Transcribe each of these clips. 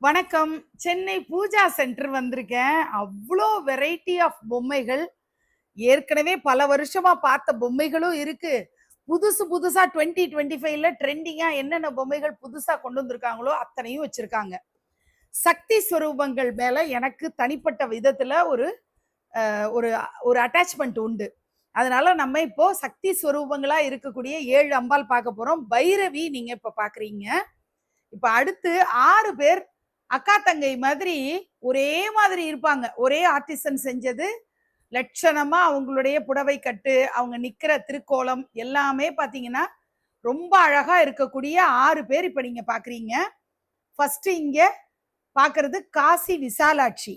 வணக்கம். சென்னை பூஜா சென்டர் வந்திருக்கேன். அவ்ளோ வெரைட்டி ஆஃப் பொம்மைகள். ஏற்கனவே பல வருஷமா பார்த்த பொம்மைகளும் இருக்கு. புதுசு புதுசா 2025ல ட்ரெண்டிங்கா என்னென்ன பொம்மைகள் புதுசா கொண்டு வந்திருக்காங்களோ அத்தனையும் வச்சிருக்காங்க. சக்தி ஸ்வரூபங்கள் மேல எனக்கு தனிப்பட்ட விதத்துல ஒரு ஒரு ஒரு அட்டாச்மெண்ட் உண்டு. அதனால நம்ம இப்போ சக்தி ஸ்வரூபங்களா இருக்கக்கூடிய 7 அம்பாள் பார்க்க போறோம். பைரவி நீங்க இப்ப பார்க்குறீங்க. இப்ப அடுத்து 6 பேர் அக்கா தங்கை மாதிரி ஒரே மாதிரி இருப்பாங்க. ஒரே ஆர்டிசன் செஞ்சது. லட்சணமா அவங்களுடைய புடவை கட்டு, அவங்க நிக்கிற திருக்கோலம் எல்லாமே பாத்தீங்கன்னா ரொம்ப அழகா இருக்கக்கூடிய 6 பேர் இப்ப நீங்க பாக்குறீங்க. ஃபர்ஸ்ட் இங்க பாக்குறது காசி விசாலாட்சி,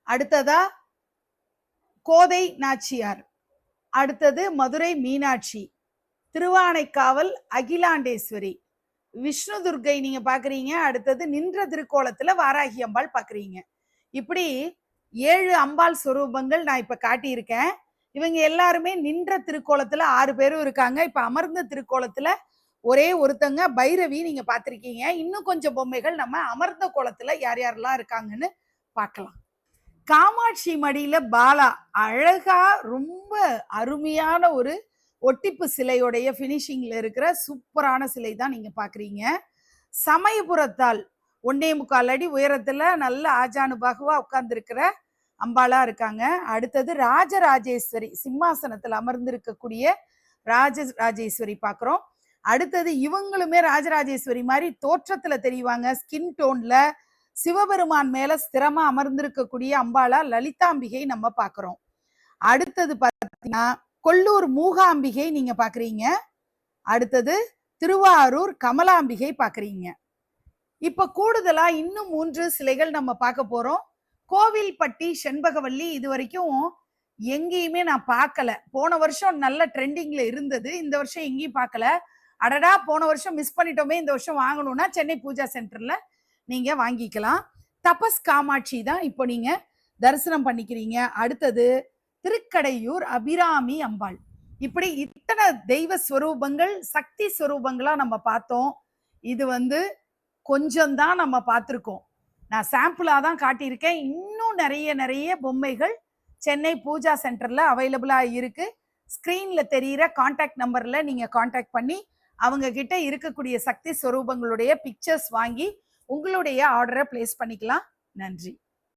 அடுத்ததா கோதை நாச்சியார், அடுத்தது மதுரை மீனாட்சி, திருவானைக்காவல் அகிலாண்டேஸ்வரி, விஷ்ணு துர்க்கை நீங்க பாக்குறீங்க. அடுத்தது நின்ற திருக்கோலத்துல வாராகி அம்பாள் பாக்குறீங்க. இப்படி 7 அம்பாள் சொரூபங்கள் நான் இப்ப காட்டியிருக்கேன். இவங்க எல்லாருமே நின்ற திருக்கோலத்துல 6 பேரும் இருக்காங்க. இப்ப அமர்ந்த திருக்கோலத்துல ஒரே ஒருத்தங்க பைரவி நீங்க பாத்திருக்கீங்க. இன்னும் கொஞ்சம் பொம்மைகள் நம்ம அமர்ந்த கோலத்துல யார் யாரெல்லாம் இருக்காங்கன்னு பார்க்கலாம். காமாட்சி மடியில பாலா அழகா ரொம்ப அருமையான ஒரு ஒட்டிப்பு சிலையுடைய பினிஷிங்ல இருக்கிற சூப்பரான சிலை தான் நீங்க பாக்குறீங்க. சமயபுரத்தால் 1.25 அடி உயரத்துல நல்ல ஆஜானுபாகுவா உட்கார்ந்து இருக்கிற அம்பாளா இருக்காங்க. அடுத்தது ராஜராஜேஸ்வரி சிம்மாசனத்துல அமர்ந்திருக்கக்கூடிய ராஜராஜேஸ்வரி பாக்குறோம். அடுத்தது இவங்களுமே ராஜராஜேஸ்வரி மாதிரி தோற்றத்துல தெரிவாங்க. ஸ்கின் டோன்ல சிவபெருமான் மேல ஸ்திரமா அமர்ந்திருக்கக்கூடிய அம்பாளா லலிதாம்பிகை நம்ம பாக்குறோம். அடுத்தது பாத்தீங்கன்னா கொல்லூர் மூகாம்பிகை நீங்க பாக்குறீங்க. அடுத்தது திருவாரூர் கமலாம்பிகை பாக்குறீங்க. இப்ப கூடுதலா இன்னும் 3 சிலைகள் நம்ம பார்க்க போறோம். கோவில்பட்டி செண்பகவல்லி இது வரைக்கும் எங்கேயுமே நான் பார்க்கல. போன வருஷம் நல்ல ட்ரெண்டிங்ல இருந்தது, இந்த வருஷம் எங்கேயும் பார்க்கல. அடடா போன வருஷம் மிஸ் பண்ணிட்டோமே, இந்த வருஷம் வாங்கணும்னா சென்னை பூஜா சென்டர்ல நீங்க வாங்கிக்கலாம். தபஸ் காமாட்சி தான் இப்போ நீங்க தரிசனம் பண்ணிக்கிறீங்க. அடுத்தது திருக்கடையூர் அபிராமி அம்பாள். இப்படி இத்தனை தெய்வ ஸ்வரூபங்கள் சக்தி ஸ்வரூபங்களா நம்ம பார்த்தோம். இது கொஞ்சம் தான் நம்ம பார்த்துருக்கோம். நான் சாம்பிளா தான் காட்டியிருக்கேன். இன்னும் நிறைய பொம்மைகள் சென்னை பூஜா சென்டர்ல அவைலபிளா இருக்கு. ஸ்கிரீன்ல தெரியிற கான்டாக்ட் நம்பர்ல நீங்க கான்டாக்ட் பண்ணி அவங்க கிட்ட இருக்கக்கூடிய சக்தி ஸ்வரூபங்களுடைய பிக்சர்ஸ் வாங்கி உங்களுடைய ஆர்டரை பிளேஸ் பண்ணிக்கலாம். நன்றி.